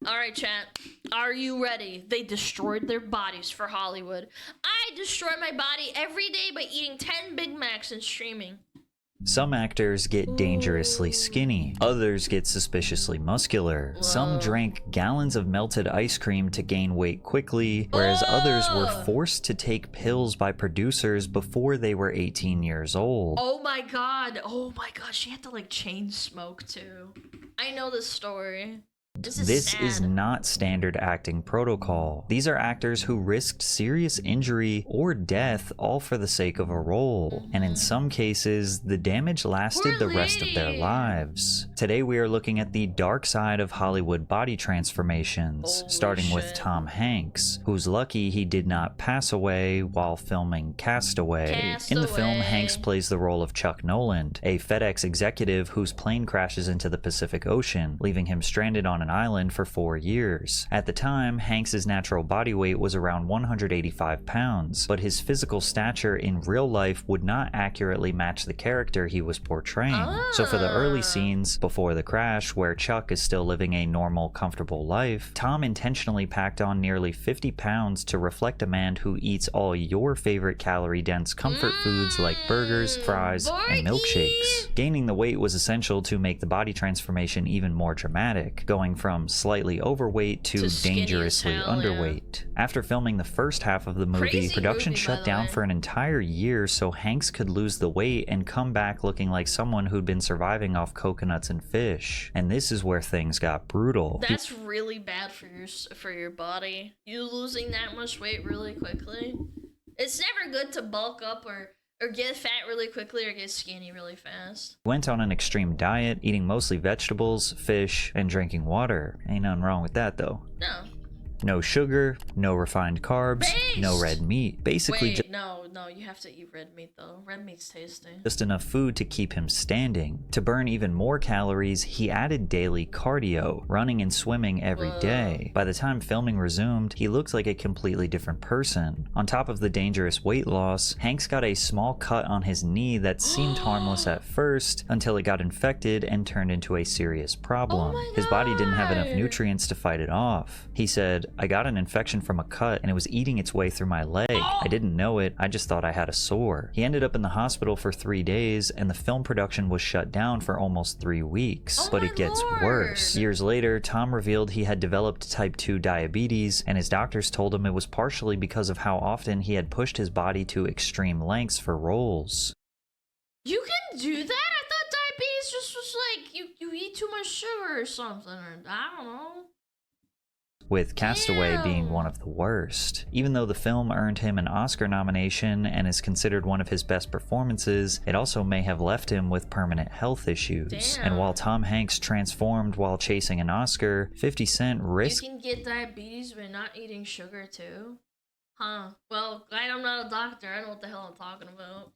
Alright, chat. Are you ready? They destroyed their bodies for Hollywood. I destroy my body every day by eating 10 Big Macs and streaming. Some actors get dangerously skinny, others get suspiciously muscular. Whoa. Some drank gallons of melted ice cream to gain weight quickly, whereas others were forced to take pills by producers before they were 18 years old. Oh my god, she had to like chain smoke too. I know this story. This is not standard acting protocol. These are actors who risked serious injury or death all for the sake of a role. And in some cases, the damage lasted the rest of their lives. Today we are looking at the dark side of Hollywood body transformations, starting with Tom Hanks, who's lucky he did not pass away while filming Castaway. In the film, Hanks plays the role of Chuck Noland, a FedEx executive whose plane crashes into the Pacific Ocean, leaving him stranded on an island for 4 years. At the time, Hanks's natural body weight was around 185 pounds, but his physical stature in real life would not accurately match the character he was portraying. So for the early scenes before the crash, where Chuck is still living a normal, comfortable life, Tom intentionally packed on nearly 50 pounds to reflect a man who eats all your favorite calorie-dense comfort foods like burgers, fries, and milkshakes. Gaining the weight was essential to make the body transformation even more dramatic, going from slightly overweight to dangerously underweight. After filming the first half of the movie, production shut down for an entire year so Hanks could lose the weight and come back looking like someone who'd been surviving off coconuts and fish. And this is where things got brutal. That's really bad for your body. You losing that much weight really quickly. It's never good to bulk up or get fat really quickly or get skinny really fast. Went on an extreme diet, eating mostly vegetables, fish, and drinking water. Ain't nothing wrong with that though. No. No sugar, no refined carbs, no red meat. Basically, no, you have to eat red meat though. Red meat's tasty. Just enough food to keep him standing. To burn even more calories, he added daily cardio, running and swimming every day. By the time filming resumed, he looked like a completely different person. On top of the dangerous weight loss, Hanks got a small cut on his knee that seemed harmless at first until it got infected and turned into a serious problem. His body didn't have enough nutrients to fight it off. He said, "I got an infection from a cut and it was eating its way through my leg. I didn't know it, I just thought I had a sore." He ended up in the hospital for 3 days and the film production was shut down for almost 3 weeks. But it gets worse. Years later, Tom revealed he had developed type 2 diabetes and his doctors told him it was partially because of how often he had pushed his body to extreme lengths for roles. You can do that? I thought diabetes just was like you eat too much sugar or something, or I don't know. With Castaway being one of the worst. Even though the film earned him an Oscar nomination and is considered one of his best performances, it also may have left him with permanent health issues. And while Tom Hanks transformed while chasing an Oscar, 50 Cent risked— You can get diabetes by not eating sugar too? Huh. Well, I'm not a doctor. I don't know what the hell I'm talking about.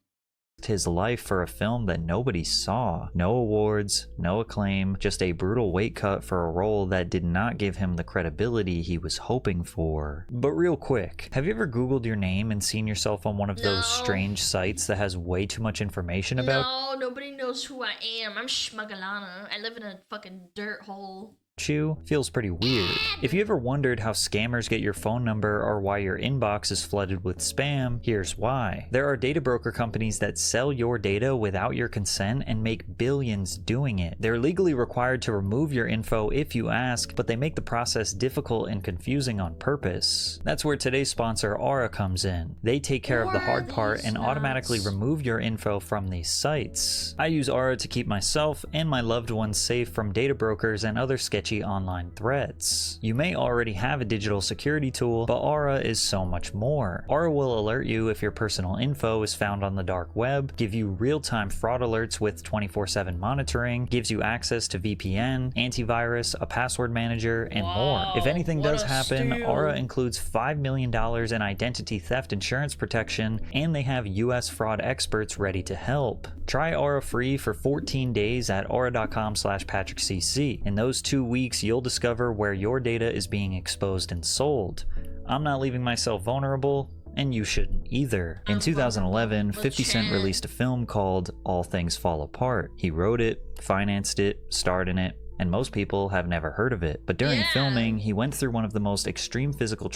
His life for a film that nobody saw. No awards, no acclaim, just a brutal weight cut for a role that did not give him the credibility he was hoping for. But real quick, have you ever Googled your name and seen yourself on one of those strange sites that has way too much information about? No, nobody knows who I am. I'm SmugAlana. I live in a fucking dirt hole. Feels pretty weird. If you ever wondered how scammers get your phone number or why your inbox is flooded with spam, here's why. There are data broker companies that sell your data without your consent and make billions doing it. They're legally required to remove your info if you ask, but they make the process difficult and confusing on purpose. That's where today's sponsor Aura comes in. They take care of the hard part and automatically remove your info from these sites. I use Aura to keep myself and my loved ones safe from data brokers and other sketchy online threats. You may already have a digital security tool, but Aura is so much more. Aura will alert you if your personal info is found on the dark web, give you real-time fraud alerts with 24/7 monitoring, gives you access to VPN, antivirus, a password manager, and more. If anything does happen, Aura includes $5 million in identity theft insurance protection, and they have US fraud experts ready to help. Try Aura free for 14 days at aura.com/PatrickCC. In those 2 weeks, you'll discover where your data is being exposed and sold. I'm not leaving myself vulnerable, and you shouldn't either. In 2011, 50 Cent released a film called All Things Fall Apart. He wrote it, financed it, starred in it, and most people have never heard of it. But during filming, he went through one of the most extreme physical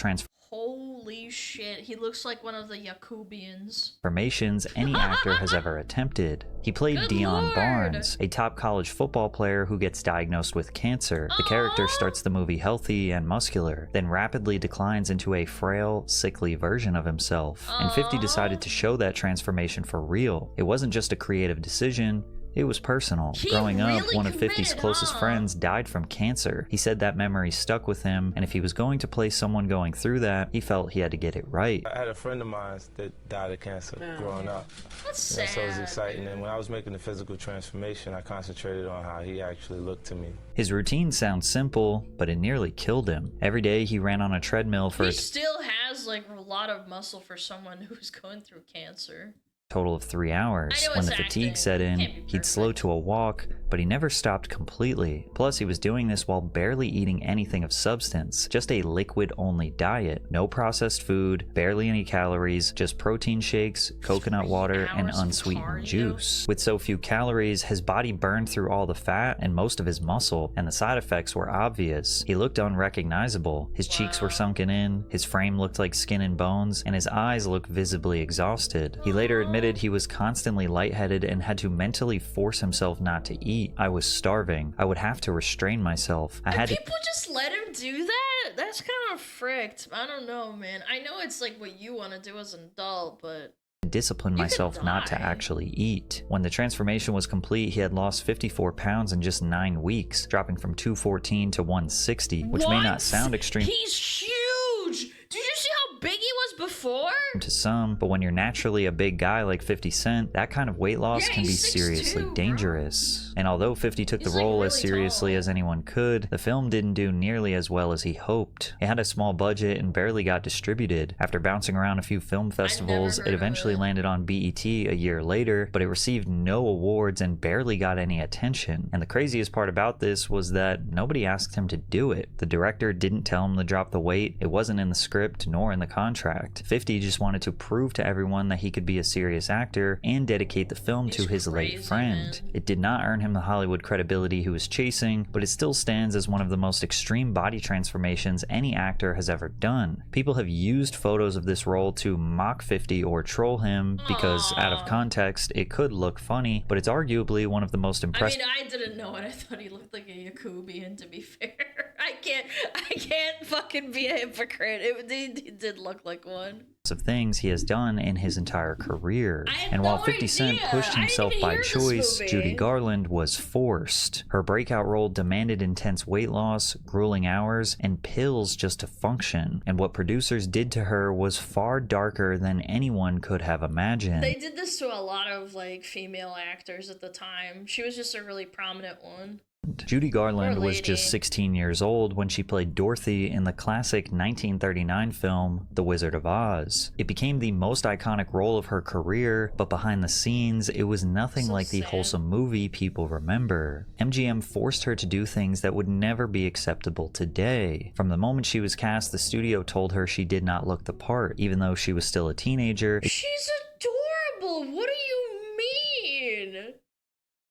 Holy shit, he looks like one of the transformations any actor has ever attempted. He played Dion Barnes, a top college football player who gets diagnosed with cancer. The character starts the movie healthy and muscular, then rapidly declines into a frail, sickly version of himself. And 50 decided to show that transformation for real. It wasn't just a creative decision, it was personal. Growing up, one of 50's closest friends died from cancer. He said that memory stuck with him, and if he was going to play someone going through that, he felt he had to get it right. I had a friend of mine that died of cancer growing up. That's sad. So it was exciting, and when I was making the physical transformation, I concentrated on how he actually looked to me. His routine sounds simple, but it nearly killed him. Every day he ran on a treadmill for He still has like a lot of muscle for someone who's going through cancer. Total of 3 hours. When the fatigue set in, he'd slow to a walk, but he never stopped completely. Plus, he was doing this while barely eating anything of substance, just a liquid-only diet. No processed food, barely any calories, just protein shakes, coconut water, and unsweetened juice. With so few calories, his body burned through all the fat and most of his muscle, and the side effects were obvious. He looked unrecognizable. His cheeks were sunken in, his frame looked like skin and bones, and his eyes looked visibly exhausted. He later admitted he was constantly lightheaded and had to mentally force himself not to eat. I was starving. I would have to restrain myself. People just let him do that? That's kind of fricked. I don't know, man. I know it's like what you want to do as an adult, but discipline myself not to actually eat. When the transformation was complete, he had lost 54 pounds in just 9 weeks, dropping from 214 to 160, which may not sound extreme. He's huge! Did you see how big he was before? To some, but when you're naturally a big guy like 50 Cent, that kind of weight loss can be seriously dangerous. And although 50 took the role as seriously as anyone could, the film didn't do nearly as well as he hoped. It had a small budget and barely got distributed. After bouncing around a few film festivals, it eventually landed on BET a year later, but it received no awards and barely got any attention. And the craziest part about this was that nobody asked him to do it. The director didn't tell him to drop the weight, it wasn't in the script nor in the contract. 50 just wanted to prove to everyone that he could be a serious actor and dedicate the film to his late friend. It did not earn him the Hollywood credibility he was chasing, but it still stands as one of the most extreme body transformations any actor has ever done. People have used photos of this role to mock 50 or troll him because out of context it could look funny, but it's arguably one of the most impressive. I mean, I didn't know it. I thought he looked like a Yakubian, to be fair. I can't fucking be a hypocrite. It did look like one. Of things he has done in his entire career. And while 50 Cent pushed himself by choice, Judy Garland was forced. Her breakout role demanded intense weight loss, grueling hours, and pills just to function. And what producers did to her was far darker than anyone could have imagined. They did this to a lot of like female actors at the time. She was just a really prominent one. Judy Garland was just 16 years old when she played Dorothy in the classic 1939 film, The Wizard of Oz. It became the most iconic role of her career, but behind the scenes, it was nothing like the wholesome movie people remember. MGM forced her to do things that would never be acceptable today. From the moment she was cast, the studio told her she did not look the part, even though she was still a teenager. She's adorable! What do you mean?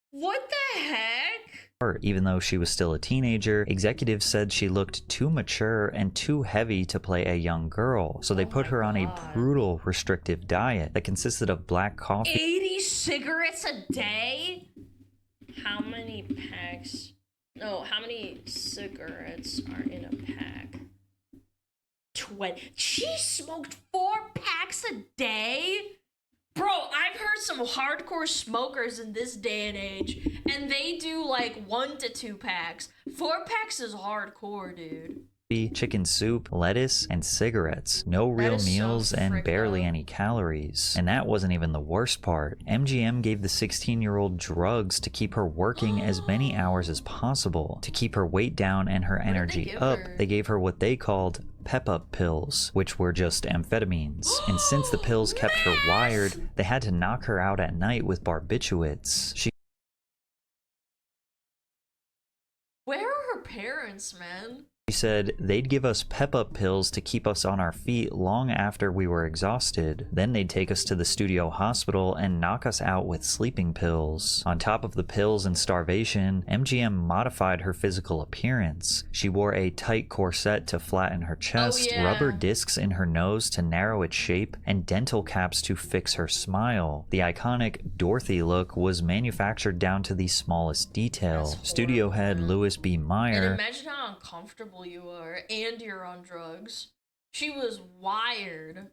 What the heck? Even though she was still a teenager, executives said she looked too mature and too heavy to play a young girl, so they put her on a brutal restrictive diet that consisted of black coffee, 80 cigarettes a day? How many packs? No, how many cigarettes are in a pack? 20. She smoked 4 packs a day? Bro, I've heard some hardcore smokers in this day and age, and they do like 1 to 2 packs. 4 packs is hardcore, dude. Chicken soup, lettuce, and cigarettes. No real meals and barely any calories. And that wasn't even the worst part. MGM gave the 16-year-old drugs to keep her working as many hours as possible. To keep her weight down and her energy up, they gave her what they called pep-up pills, which were just amphetamines. And since the pills kept her wired, they had to knock her out at night with barbiturates. Where are her parents, man? She said they'd give us pep-up pills to keep us on our feet long after we were exhausted. Then they'd take us to the studio hospital and knock us out with sleeping pills. On top of the pills and starvation, MGM modified her physical appearance. She wore a tight corset to flatten her chest, rubber discs in her nose to narrow its shape, and dental caps to fix her smile. The iconic Dorothy look was manufactured down to the smallest detail. Studio head Louis B. Meyer... And imagine how uncomfortable you are, and you're on drugs. She was wired.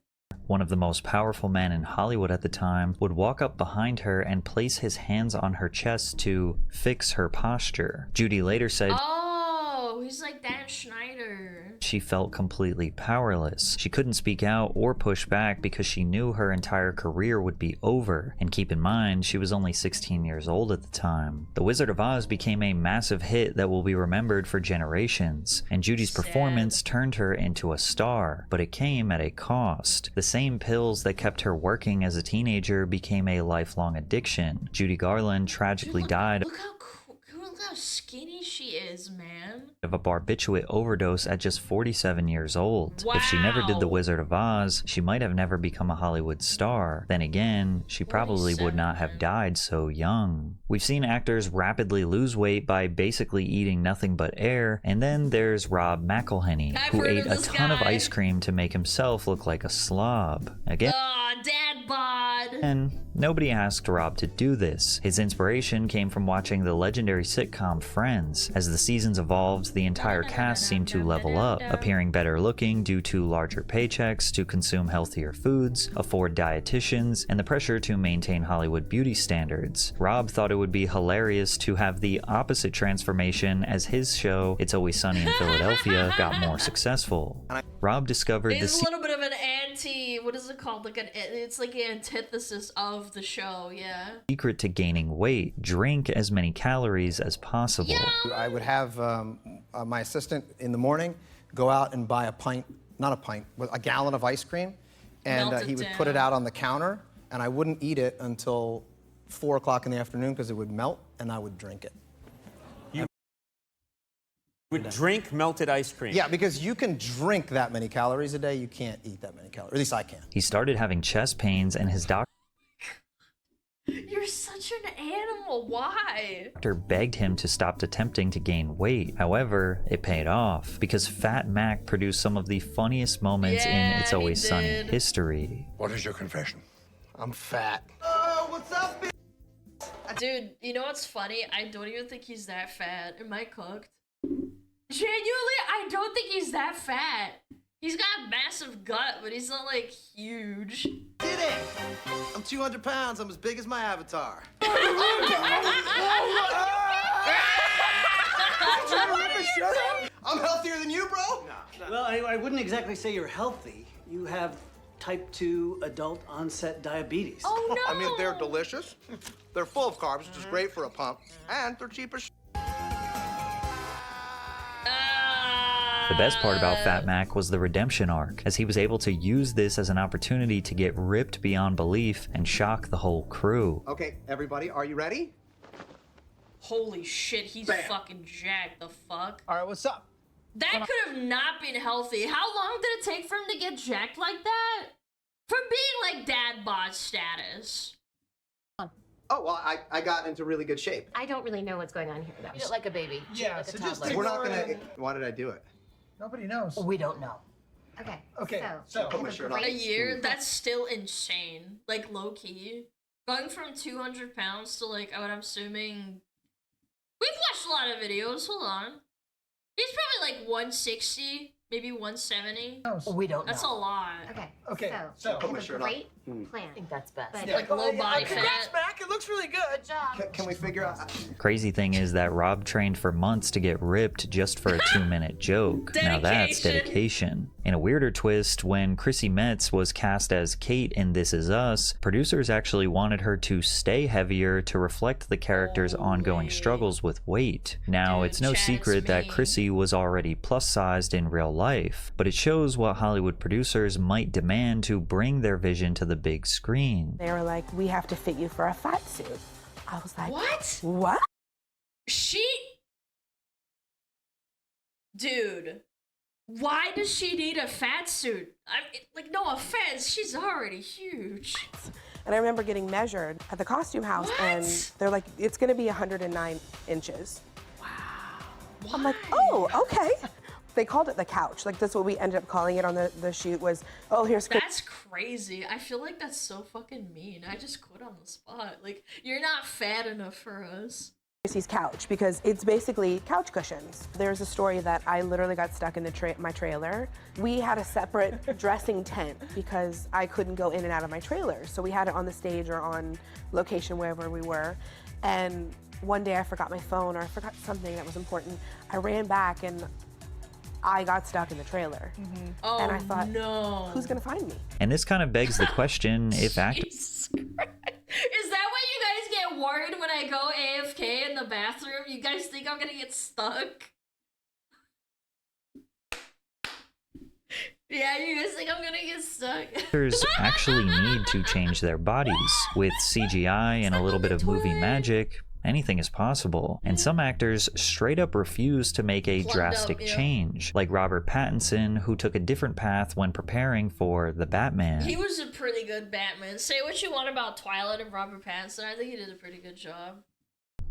One of the most powerful men in Hollywood at the time would walk up behind her and place his hands on her chest to fix her posture. Judy later said, "Oh, he's like Dan Schneider." She felt completely powerless. She couldn't speak out or push back because she knew her entire career would be over. And keep in mind, she was only 16 years old at the time. The Wizard of Oz became a massive hit that will be remembered for generations, and Judy's performance turned her into a star, but it came at a cost. The same pills that kept her working as a teenager became a lifelong addiction. Judy Garland tragically died Look how skinny she is, man. of a barbiturate overdose at just 47 years old. Wow. If she never did The Wizard of Oz, she might have never become a Hollywood star. Then again, she probably would not have died so young. We've seen actors rapidly lose weight by basically eating nothing but air, and then there's Rob McElhenney, who ate a ton of ice cream to make himself look like a slob. Again, dad bod. and nobody asked Rob to do this. His inspiration came from watching the legendary sitcom Friends. As the seasons evolved, the entire cast seemed to level up, appearing better looking due to larger paychecks, to consume healthier foods, afford dietitians, and the pressure to maintain Hollywood beauty standards. Rob thought it would be hilarious to have the opposite transformation as his show, It's Always Sunny in Philadelphia, got more successful. Rob discovered It's a little bit of an what is it called? It's like an antithesis of the show, yeah. secret to gaining weight: drink as many calories as possible. I would have my assistant in the morning go out and buy a gallon of ice cream, and he would put it out on the counter, and I wouldn't eat it until 4 o'clock in the afternoon because it would melt, and I would drink it. Would drink melted ice cream? Yeah, because you can drink that many calories a day, you can't eat that many calories. At least I can't. He started having chest pains, and his doctor You're such an animal. Why? begged him to stop attempting to gain weight. However, it paid off because Fat Mac produced some of the funniest moments in It's Always Sunny history. What is your confession? I'm fat. Oh, what's up, bitch? Dude, you know what's funny? I don't even think he's that fat. Am I cooked? Genuinely, I don't think he's that fat. He's got a massive gut, but he's not, like, huge. Did it! I'm 200 pounds. I'm as big as my avatar. I'm healthier than you, bro. Well, I wouldn't exactly say you're healthy. You have type 2 adult onset diabetes. Oh, no! I mean, they're delicious. They're full of carbs, which is great for a pump, and they're cheap as The best part about Fat Mac was the redemption arc, as he was able to use this as an opportunity to get ripped beyond belief and shock the whole crew. Okay, everybody, are you ready? Holy shit, he's fucking jacked. The fuck? All right, what's up? That could have not been healthy. How long did it take for him to get jacked like that? For being like dad bod status. Oh, well, I got into really good shape. I don't really know what's going on here, though. You look like a baby. Yeah, like so a just toddler. We're not gonna... Why did I do it? Nobody knows. We don't know. Okay. So Put my shirt on. A year? That's still insane. Like, low-key. Going from 200 pounds to, like, what I'm assuming... We've watched a lot of videos. Hold on. He's probably, like, 160, maybe 170. we don't That's know. a lot. Okay. So I Put my have a shirt on. great plan. I think that's best. But Like, low body fat. Mac. It looks really good. good job. Can we figure out... Crazy thing is that Rob trained for months to get ripped just for a 2-minute joke. Now that's dedication. In a weirder twist, when Chrissy Metz was cast as Kate in This Is Us, producers actually wanted her to stay heavier to reflect the character's ongoing struggles with weight. Now, it's no secret that Chrissy was already plus-sized in real life, but it shows what Hollywood producers might demand to bring their vision to the big screen. They were like, we have to fit you for a fat suit. I was like, What? what? Dude, why does she need a fat suit? Like, no offense, she's already huge. And I remember getting measured at the costume house, and they're like, it's gonna be 109 inches. Wow. I'm like, oh, okay. They called it the couch. Like, that's what we ended up calling it on the shoot was, oh, here's... That's crazy. I feel like that's so fucking mean. I just quit on the spot. Like, you're not fat enough for us. Chrissy's couch, because it's basically couch cushions. There's a story that I literally got stuck in my trailer. We had a separate dressing tent because I couldn't go in and out of my trailer. So we had it on the stage or on location, wherever we were. And one day I forgot my phone, or I forgot something that was important. I ran back and I got stuck in the trailer. Oh, and I thought, no. Who's gonna find me? And this kind of begs the question if actors... Jesus Christ. Is that why you guys get worried when I go AFK in the bathroom? You guys think I'm gonna get stuck? Yeah, you guys think I'm gonna get stuck? Actors actually need to change their bodies. With CGI and a little bit of movie magic, anything is possible. And some actors straight up refuse to make a drastic change, like Robert Pattinson, who took a different path when preparing for The Batman. He was a pretty good Batman. Say what you want about Twilight and Robert Pattinson, I think he did a pretty good job.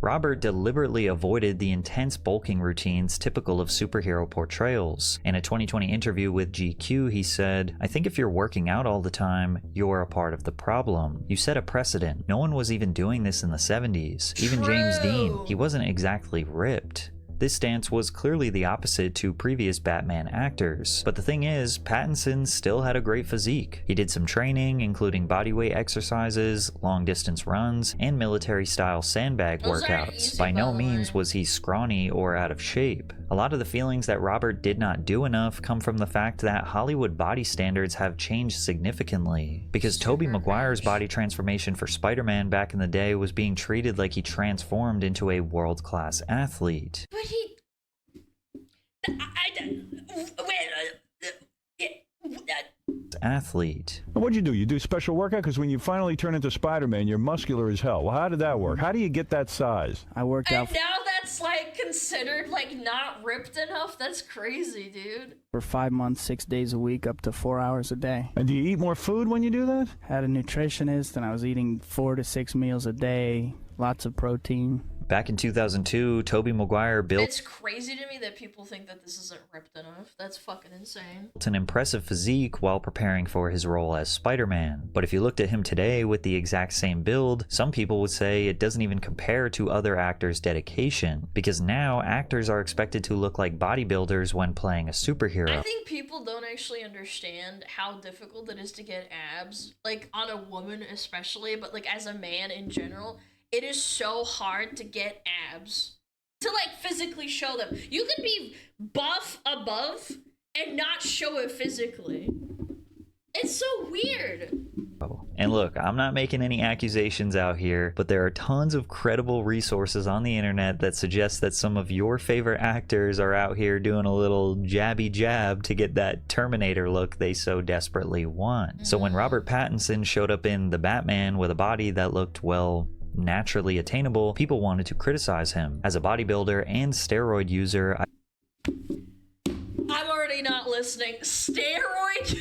Robert deliberately avoided the intense bulking routines typical of superhero portrayals. In a 2020 interview with GQ, he said, "I think if you're working out all the time, you're a part of the problem. You set a precedent. No one was even doing this in the 70s. Even James Dean, he wasn't exactly ripped." This stance was clearly the opposite to previous Batman actors. But the thing is, Pattinson still had a great physique. He did some training, including bodyweight exercises, long-distance runs, and military-style sandbag workouts. By no means was he scrawny or out of shape. A lot of the feelings that Robert did not do enough come from the fact that Hollywood body standards have changed significantly. Because Tobey Maguire's body transformation for Spider-Man back in the day was being treated like he transformed into a world-class athlete. But he... Athlete. What'd you do? You do special workout? Because when you finally turn into Spider-Man, you're muscular as hell. Well, how did that work? How do you get that size? I worked out. And now that's like considered like not ripped enough? That's crazy, dude. For 5 months, 6 days a week, up to 4 hours a day. And do you eat more food when you do that? Had a nutritionist, and I was eating 4 to 6 meals a day, lots of protein. Back in 2002, Tobey Maguire built... It's crazy to me that people think that this isn't ripped enough. That's fucking insane. ...an impressive physique while preparing for his role as Spider-Man. But if you looked at him today with the exact same build, some people would say it doesn't even compare to other actors' dedication. Because now, actors are expected to look like bodybuilders when playing a superhero. I think people don't actually understand how difficult it is to get abs. Like, on a woman especially, but like as a man in general. It is so hard to get abs. To like physically show them. You can be buff above and not show it physically. It's so weird. And look, I'm not making any accusations out here, but there are tons of credible resources on the internet that suggest that some of your favorite actors are out here doing a little jabby jab to get that Terminator look they so desperately want. So when Robert Pattinson showed up in The Batman with a body that looked, well, naturally attainable, people wanted to criticize him. As a bodybuilder and steroid user, I'm already not listening. Steroid?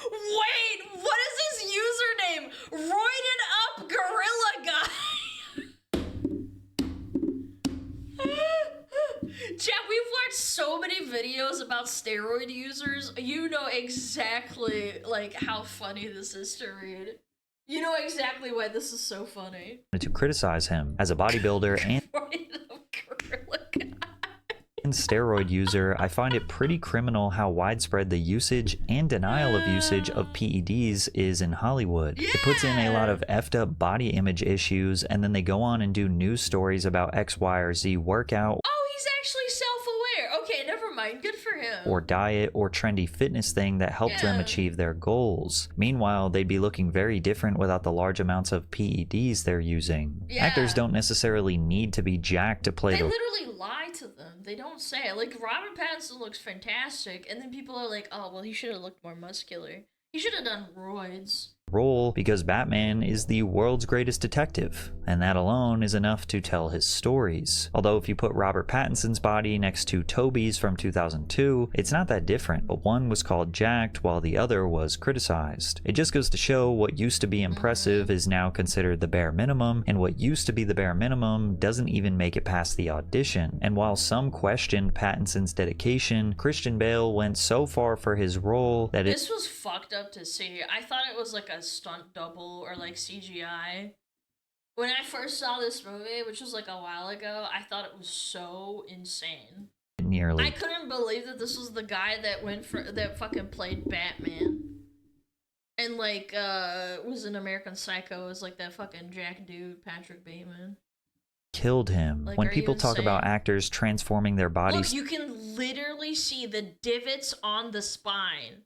Wait, what is his username? Roided up gorilla guy. Chat, we've watched so many videos about steroid users. You know exactly like how funny this is to read. You know exactly why this is so funny. To criticize him. As a bodybuilder and steroid user, I find it pretty criminal how widespread the usage and denial of usage of PEDs is in Hollywood. It puts in a lot of effed up body image issues, and then they go on and do news stories about X, Y, or Z workout. Oh, he's actually self-aware. Okay, never mind. Good for him. Or diet or trendy fitness thing that helped them achieve their goals. Meanwhile, they'd be looking very different without the large amounts of PEDs they're using. Actors don't necessarily need to be jacked to play They literally lie to them. They don't say. Like, Robert Pattinson looks fantastic, and then people are like, oh, well, he should have looked more muscular. He should have done roids. role because Batman is the world's greatest detective, and that alone is enough to tell his stories. Although if you put Robert Pattinson's body next to Toby's from 2002, it's not that different, but one was called jacked while the other was criticized. It just goes to show what used to be impressive is now considered the bare minimum, and what used to be the bare minimum doesn't even make it past the audition. And while some questioned Pattinson's dedication, Christian Bale went so far for his role that this was fucked up to see. I thought it was like a stunt double or like CGI. When I first saw this movie, which was like a while ago, I thought it was so insane. Nearly. I couldn't believe that this was the guy that fucking played Batman. And like was in American Psycho as like that fucking jack dude, Patrick Bateman. Killed him. Like, when are people you talk insane? about actors transforming their bodies, Look, you can literally see the divots on the spine.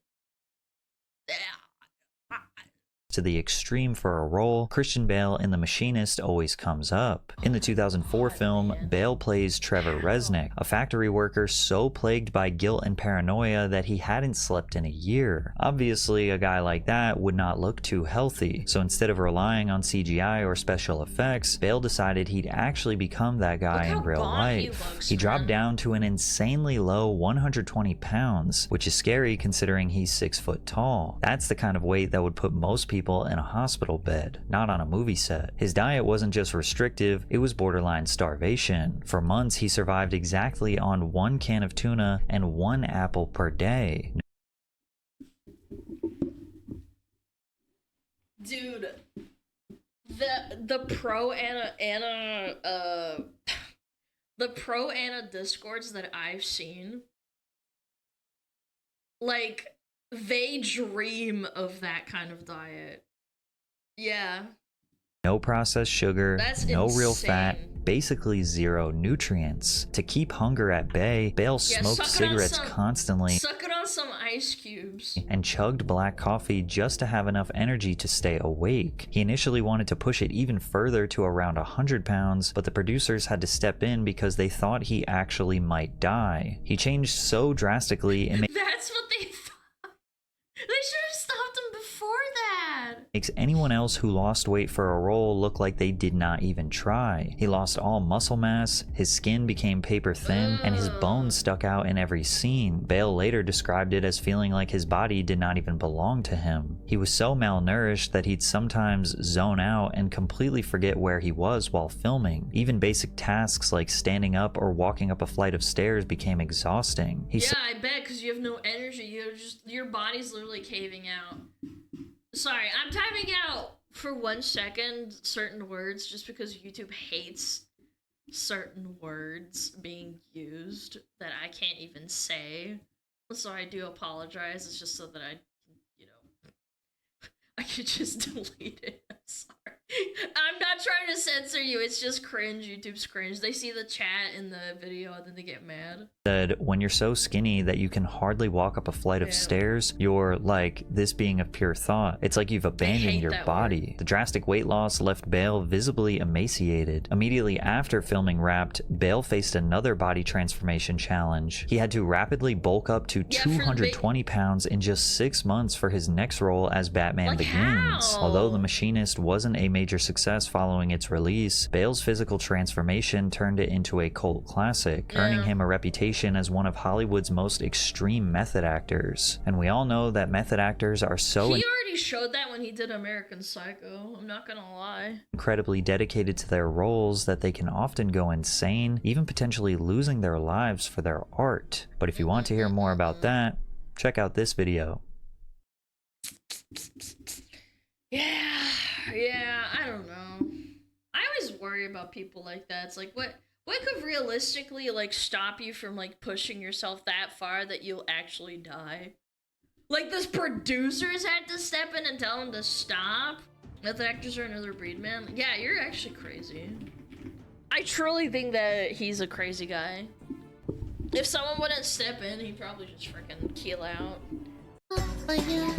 to the extreme for a role, Christian Bale in The Machinist always comes up. In the 2004 film, Bale plays Trevor Resnick, a factory worker so plagued by guilt and paranoia that he hadn't slept in a year. Obviously, a guy like that would not look too healthy, so instead of relying on CGI or special effects, Bale decided he'd actually become that guy in real life. He dropped down to an insanely low 120 pounds, which is scary considering he's 6 foot tall. That's the kind of weight that would put most people in a hospital bed, not on a movie set. His diet wasn't just restrictive, it was borderline starvation. For months, he survived exactly on 1 can of tuna and 1 apple per day. Dude, the pro Anna discords that I've seen, like, they dream of that kind of diet. Yeah. No processed sugar, That's no real insane. fat, basically 0 nutrients. To keep hunger at bay, Bale smoked cigarettes constantly Suck it on some ice cubes. and chugged black coffee just to have enough energy to stay awake. He initially wanted to push it even further to around 100 pounds, but the producers had to step in because they thought he actually might die. He changed so drastically it That's what they thought. They should have stopped him before that. makes anyone else who lost weight for a role look like they did not even try. He lost all muscle mass, his skin became paper thin, and his bones stuck out in every scene. Bale later described it as feeling like his body did not even belong to him. He was so malnourished that he'd sometimes zone out and completely forget where he was while filming. Even basic tasks like standing up or walking up a flight of stairs became exhausting. Yeah, I bet, because you have no energy. Your body's literally caving out. Sorry, I'm typing out for 1 second certain words just because YouTube hates certain words being used that I can't even say. So I do apologize. It's just so that I could just delete it. I'm sorry. I'm not trying to censor you. It's just cringe. YouTube's cringe. They see the chat in the video and then they get mad. Said, when you're so skinny that you can hardly walk up a flight of stairs, you're like this being of pure thought. It's like you've abandoned your body. The drastic weight loss left Bale visibly emaciated. Immediately after filming Wrapped, Bale faced another body transformation challenge. He had to rapidly bulk up to 220 pounds in just 6 months for his next role as Batman Begins. Although The Machinist wasn't a major success following its release, Bale's physical transformation turned it into a cult classic, earning him a reputation as one of Hollywood's most extreme method actors. And we all know that method actors are so He already showed that when he did American Psycho. I'm not gonna lie. incredibly dedicated to their roles that they can often go insane, even potentially losing their lives for their art. But if you want to hear more about that, check out this video. Yeah, I don't know. I always worry about people like that. It's like, what could realistically, like, stop you from, like, pushing yourself that far that you'll actually die? Like, those producers had to step in and tell him to stop? Method actors are another breed, man. Yeah, you're actually crazy. I truly think that he's a crazy guy. If someone wouldn't step in, he'd probably just freaking keel out. Oh yeah.